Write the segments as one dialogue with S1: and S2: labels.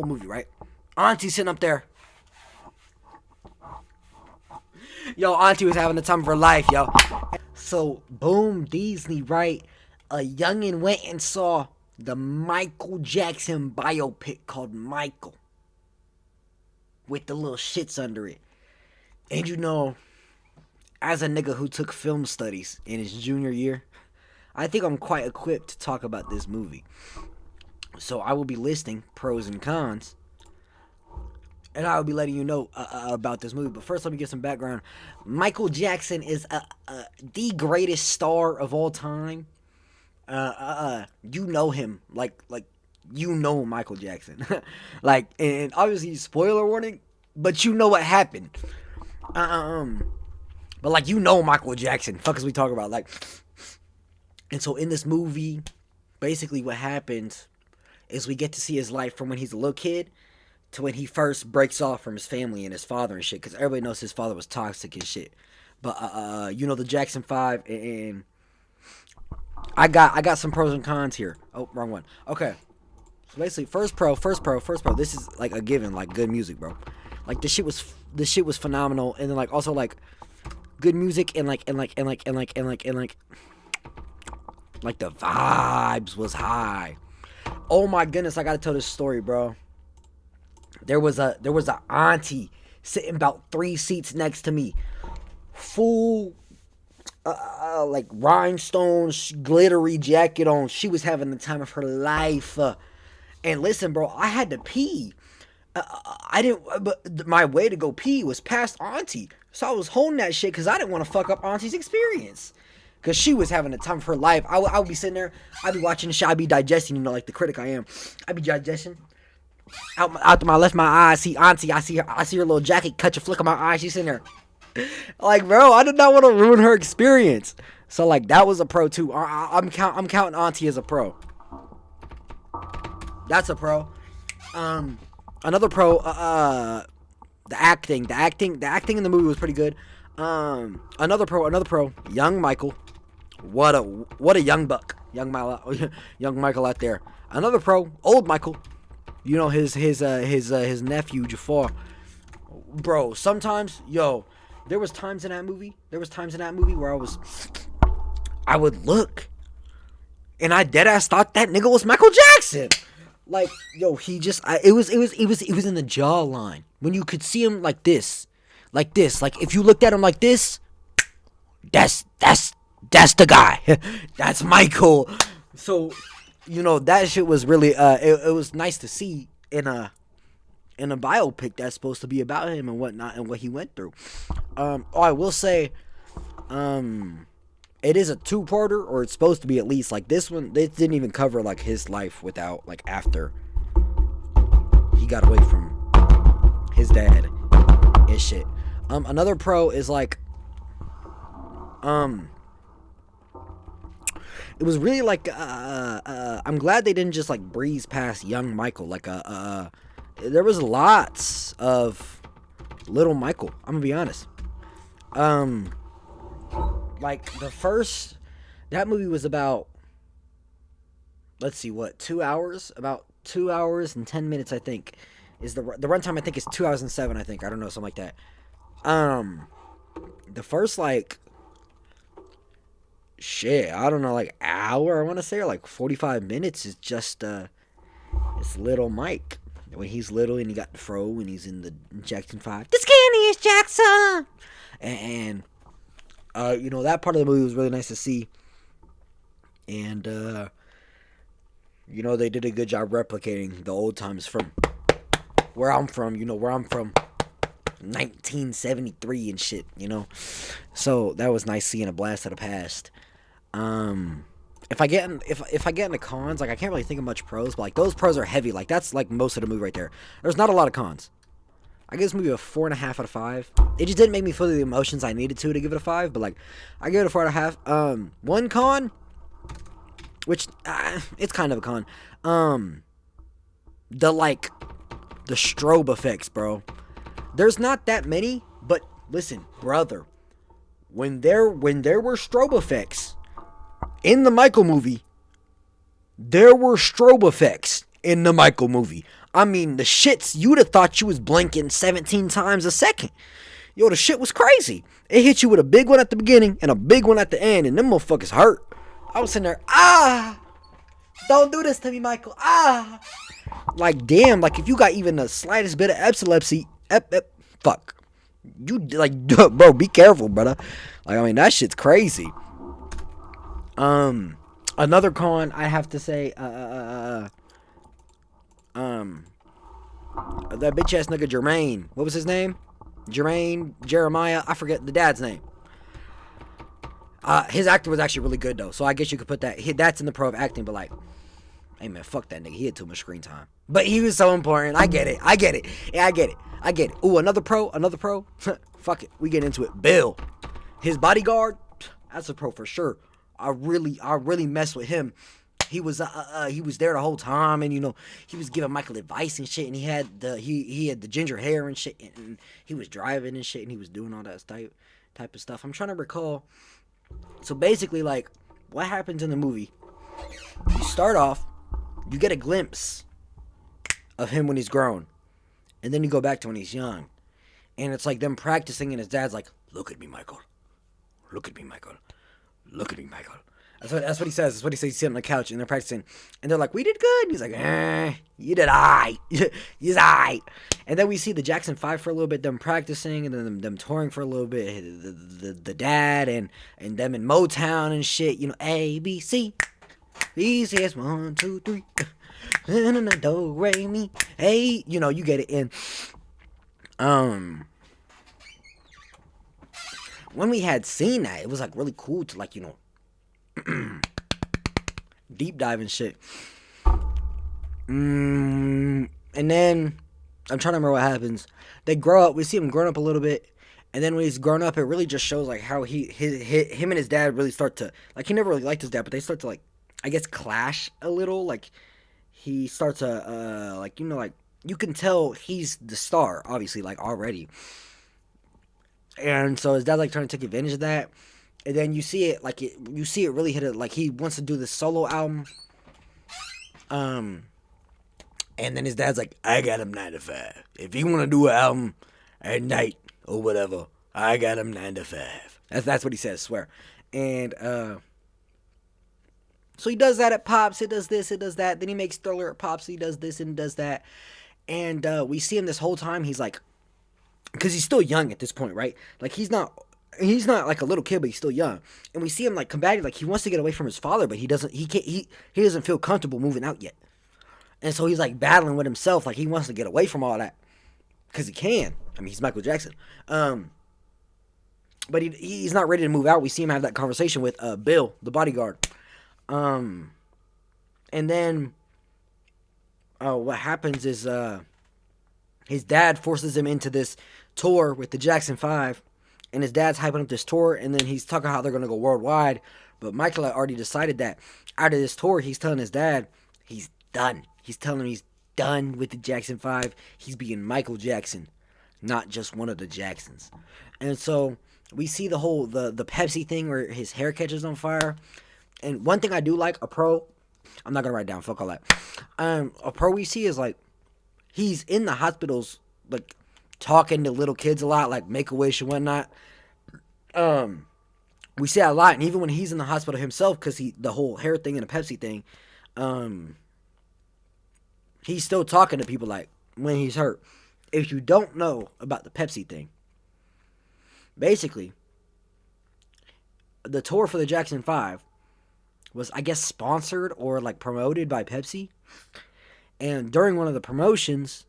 S1: whole movie, right? Auntie sitting up there. Yo, Auntie was having the time of her life, yo. So, boom, Disney, right? A youngin' went and saw the Michael Jackson biopic called Michael. With the little shits under it. And you know, as a nigga who took film studies in his junior year, I think I'm quite equipped to talk about this movie. So I will be listing pros and cons. And I will be letting you know about this movie. But first, let me get some background. Michael Jackson is the greatest star of all time. You know him. Like you know Michael Jackson. Like, and obviously, spoiler warning, but you know what happened. But like, you know Michael Jackson. Fuck is we talk about? Like, and so in this movie, basically what happens is we get to see his life from when he's a little kid to when he first breaks off from his family and his father and shit. Because everybody knows his father was toxic and shit. But you know the Jackson 5, and I got some pros and cons here. Oh, wrong one. Okay. So basically, first pro. This is like a given, like good music, bro. Like the shit was phenomenal, and then like also like good music and like the vibes was high. Oh my goodness, I gotta tell this story, bro. There was a auntie sitting about 3 seats next to me, full like rhinestones, glittery jacket on. She was having the time of her life. And listen, bro, I had to pee. But my way to go pee was past Auntie. So I was holding that shit because I didn't want to fuck up Auntie's experience. Because she was having the time of her life. I would be sitting there, I'd be watching the shit, I'd be digesting, you know, like the critic I am. I'd be digesting. Out to my left, my eye, I see Auntie, I see her little jacket, catch a flick of my eye, she's sitting there. Like, bro, I did not want to ruin her experience. So, like, that was a pro, too. I'm counting Auntie as a pro. That's a pro. Another pro, the acting in the movie was pretty good. Another pro, young Michael. What a young buck. Young Michael out there. Another pro, old Michael. You know, his nephew, Jafar. Bro, sometimes, there was times in that movie where I would look, and I deadass thought that nigga was Michael Jackson. Like, it was in the jawline when you could see him like this. Like if you looked at him like this, that's the guy. That's Michael. So, you know, that shit was really it was nice to see in a biopic that's supposed to be about him and whatnot and what he went through. I will say, it is a 2-parter, or it's supposed to be at least. Like this one, they didn't even cover like his life without like after he got away from his dad and shit. Another pro is like, it was really like, I'm glad they didn't just like breeze past young Michael. Like, there was lots of little Michael. I'm gonna be honest. Like that movie was about, let's see, 2 hours? About 2 hours and 10 minutes, I think, is the runtime. I think is 2 hours and 7. I think, I don't know, something like that. The first like shit, I don't know, like hour, I want to say, or like 45 minutes is just it's little Mike when he's little and he got the fro and he's in the Jackson 5. The skinniest Jackson, and you know, that part of the movie was really nice to see. And you know, they did a good job replicating the old times from where I'm from. You know, where I'm from, 1973 and shit, you know. So that was nice seeing a blast of the past. If I get into cons, like I can't really think of much pros, but like those pros are heavy. Like that's like most of the movie right there. There's not a lot of cons. I give this movie a 4.5 out of 5. It just didn't make me feel the emotions I needed to give it a 5, but like I give it a 4.5. One con, which it's kind of a con. The strobe effects, bro. There's not that many, but listen, brother, when there were strobe effects in the Michael movie, there were strobe effects in the Michael movie. I mean, the shits, you'd have thought you was blinking 17 times a second. Yo, the shit was crazy. It hit you with a big one at the beginning and a big one at the end, and them motherfuckers hurt. I was sitting there, don't do this to me, Michael. Like, damn, like, if you got even the slightest bit of epilepsy, fuck. You, like, bro, be careful, brother. Like, I mean, that shit's crazy. Another con, I have to say, that bitch ass nigga Jermaine. What was his name? Jeremiah. I forget the dad's name. His acting was actually really good though, so I guess you could put that. That's in the pro of acting, but like, hey man, fuck that nigga. He had too much screen time, but he was so important. I get it. Yeah, I get it. Ooh, another pro. Fuck it. We get into it. Bill, his bodyguard. That's a pro for sure. I really messed with him. He was there the whole time, and you know he was giving Michael advice and shit, and he had the ginger hair and shit, and he was driving and shit, and he was doing all that type of stuff. I'm trying to recall. So basically, like, what happens in the movie? You start off, you get a glimpse of him when he's grown, and then you go back to when he's young, and it's like them practicing, and his dad's like, "Look at me, Michael. Look at me, Michael. Look at me, Michael." That's what he says. That's what he says. He's sitting on the couch and they're practicing. And they're like, "We did good." And he's like, you did aight. You's aight. And then we see the Jackson 5 for a little bit, them practicing, and then them touring for a little bit. The dad and them in Motown and shit. You know, A, B, C. B, C, S, 1, 2, 3. Do, re, mi. Hey, you know, you get it. And, when we had seen that, it was like really cool to, like, you know, deep dive and shit. And then I'm trying to remember what happens. They grow up. We see him growing up a little bit, and then when he's grown up, it really just shows like how him and his dad really start to, like, he never really liked his dad, but they start to, like, I guess, clash a little. Like, he starts to like, you know, like, you can tell he's the star, obviously, like, already. And so his dad's like trying to take advantage of that. And then you see it, like, you see it really hit it, like, he wants to do this solo album. And then his dad's like, "I got him 9 to 5. If you want to do an album at night or whatever, I got him 9 to 5. That's what he says, swear. And, so he does that at Pops, it does this, it does that. Then he makes Thriller at Pops, he does this and does that. And, we see him this whole time, he's like, because he's still young at this point, right? Like, he's not like a little kid, but he's still young. And we see him like combating, like, he wants to get away from his father, but he doesn't feel comfortable moving out yet. And so he's like battling with himself, like he wants to get away from all that because he can. I mean, he's Michael Jackson. But he's not ready to move out. We see him have that conversation with Bill, the bodyguard. And then what happens is his dad forces him into this tour with the Jackson 5. And his dad's hyping up this tour, and then he's talking how they're going to go worldwide. But Michael had already decided that out of this tour, he's telling his dad he's done. He's telling him he's done with the Jackson 5. He's being Michael Jackson, not just one of the Jacksons. And so we see the whole, the Pepsi thing where his hair catches on fire. And one thing I do like, a pro, I'm not going to write it down, fuck all that. A pro we see is like, he's in the hospitals, like, talking to little kids a lot, like Make-A-Wish and whatnot. We see that a lot, and even when he's in the hospital himself, because the whole hair thing and the Pepsi thing, he's still talking to people, like, when he's hurt. If you don't know about the Pepsi thing, basically, the tour for the Jackson 5 was, I guess, sponsored or, like, promoted by Pepsi. And during one of the promotions,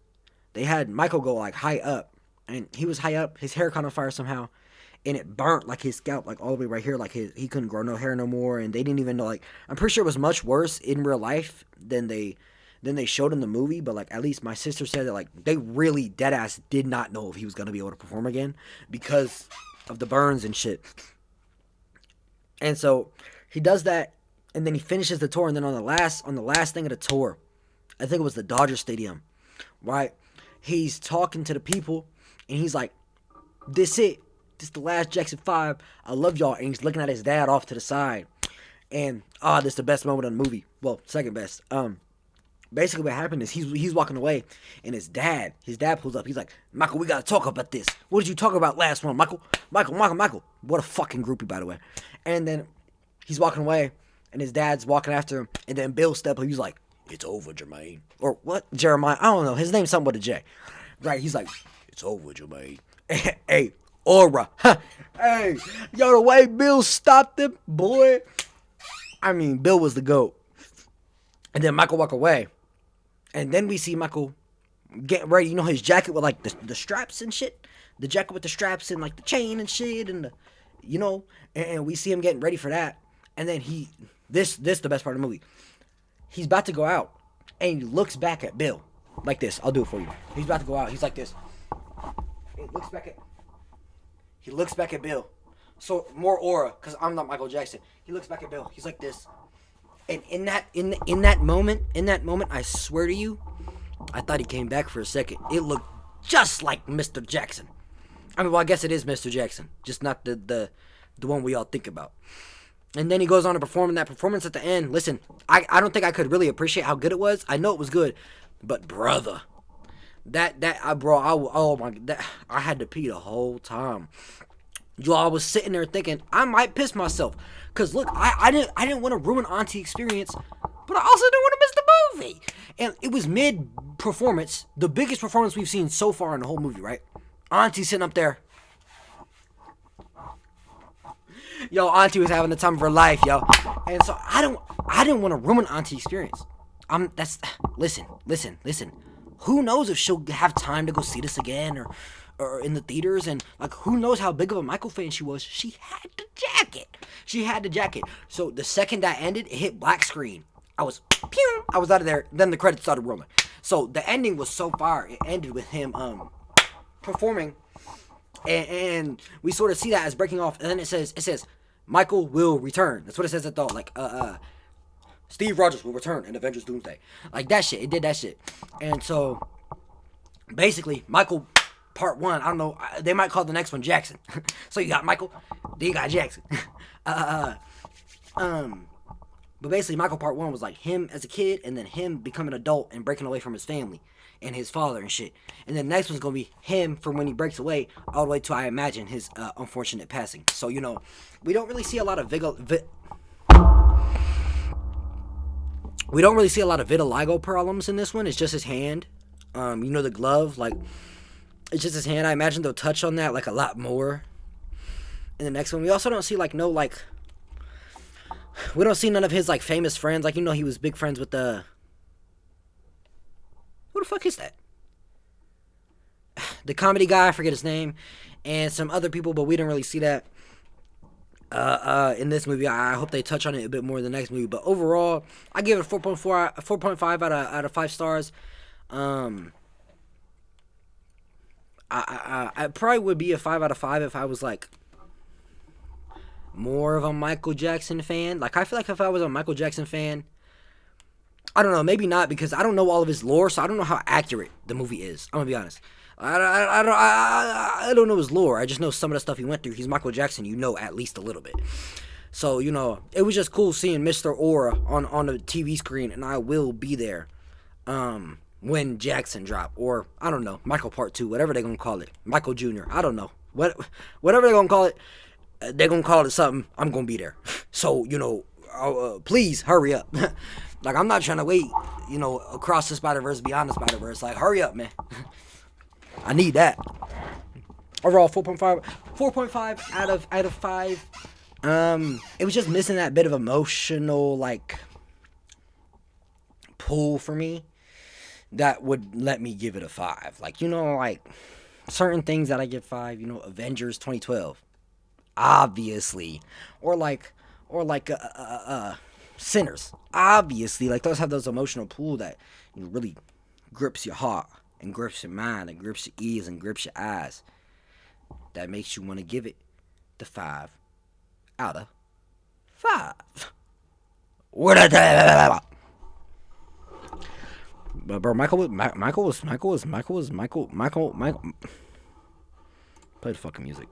S1: they had Michael go, like, high up. And he was high up. His hair caught on fire somehow. And it burnt, like, his scalp, like, all the way right here. Like, he couldn't grow no hair no more. And they didn't even know, like, I'm pretty sure it was much worse in real life than they showed in the movie. But, like, at least my sister said that, like, they really, deadass, did not know if he was going to be able to perform again because of the burns and shit. And so he does that. And then he finishes the tour. And then on the last thing of the tour, I think it was the Dodger Stadium, right? He's talking to the people, and he's like, "This it. This the last Jackson 5. I love y'all." And he's looking at his dad off to the side. And, this is the best moment of the movie. Well, second best. basically what happened is he's walking away, and his dad pulls up. He's like, Michael, we gotta talk about this. What did you talk about last one, Michael? Michael. What a fucking groupie, by the way. And then he's walking away, and his dad's walking after him, and then Bill steps up. He's like, it's over, Jermaine. Or what? Jeremiah? I don't know. His name's something with a J. Right? He's like, it's over, Jermaine. Hey, aura. Hey, yo, the way Bill stopped him, boy. I mean, Bill was the GOAT. And then Michael walk away. And then we see Michael getting ready. You know, his jacket with like the straps and shit. The jacket with the straps and like the chain and shit. And and we see him getting ready for that. And then this the best part of the movie. He's about to go out, and he looks back at Bill like this. I'll do it for you. He's about to go out. He's like this. He looks back at Bill. So more aura, cause I'm not Michael Jackson. He looks back at Bill. He's like this. And in that moment, I swear to you, I thought he came back for a second. It looked just like Mr. Jackson. I mean, well, I guess it is Mr. Jackson, just not the one we all think about. And then he goes on to perform, and that performance at the end, listen, I don't think I could really appreciate how good it was. I know it was good, but brother, I had to pee the whole time. Yo, I was sitting there thinking I might piss myself, cause look, I didn't want to ruin Auntie's experience, but I also didn't want to miss the movie. And it was mid performance, the biggest performance we've seen so far in the whole movie, right? Auntie sitting up there. Yo, Auntie was having the time of her life, yo. And so I didn't want to ruin Auntie's experience. Listen. Who knows if she'll have time to go see this again or in the theaters, and like who knows how big of a Michael fan she was. She had the jacket. So the second that ended, it hit black screen. I was out of there. Then the credits started rolling. So the ending was so far. It ended with him performing. And we sort of see that as breaking off, and then it says Michael will return. That's what it says at the like Steve Rogers will return in Avengers Doomsday. Like that shit. It did that shit. And so basically Michael Part 1, I don't know, they might call the next one Jackson. So you got Michael, then you got Jackson. But basically Michael Part 1 was like him as a kid, and then him becoming an adult and breaking away from his family and his father and shit. And then the next one's gonna be him from when he breaks away all the way to, I imagine, his unfortunate passing. So, we don't really see a lot of vitiligo problems in this one. It's just his hand. The glove, like, it's just his hand. I imagine they'll touch on that like a lot more in the next one. We also don't see we don't see none of his like famous friends. Like, he was big friends with who the fuck is that? The comedy guy, I forget his name, and some other people, but we didn't really see that in this movie. I hope they touch on it a bit more in the next movie. But overall, I give it a 4.5 out of 5 stars. I probably would be a 5 out of 5 if I was like more of a Michael Jackson fan. Like, I feel like if I was a Michael Jackson fan, I don't know, maybe not, because I don't know all of his lore, so I don't know how accurate the movie is. I'm gonna be honest. I don't know his lore. I just know some of the stuff he went through. He's Michael Jackson, at least a little bit. So, it was just cool seeing Mr. Aura on the TV screen, and I will be there when Jackson drop, or I don't know, Michael Part 2, whatever they're gonna call it, Michael Jr. I don't know, whatever they're gonna call it, they're gonna call it something. I'm gonna be there. So please hurry up. Like, I'm not trying to wait, across the Spider-Verse, beyond the Spider-Verse. Like, hurry up, man. I need that. Overall, 4.5 out of 5. It was just missing that bit of emotional, like, pull for me that would let me give it a 5. Like, like, certain things that I give 5, Avengers 2012, obviously, or like Sinners, obviously, like, those have those emotional pull that really grips your heart and grips your mind and grips your ears and grips your eyes, that makes you want to give it the 5 out of 5. But bro, Michael. Play the fucking music.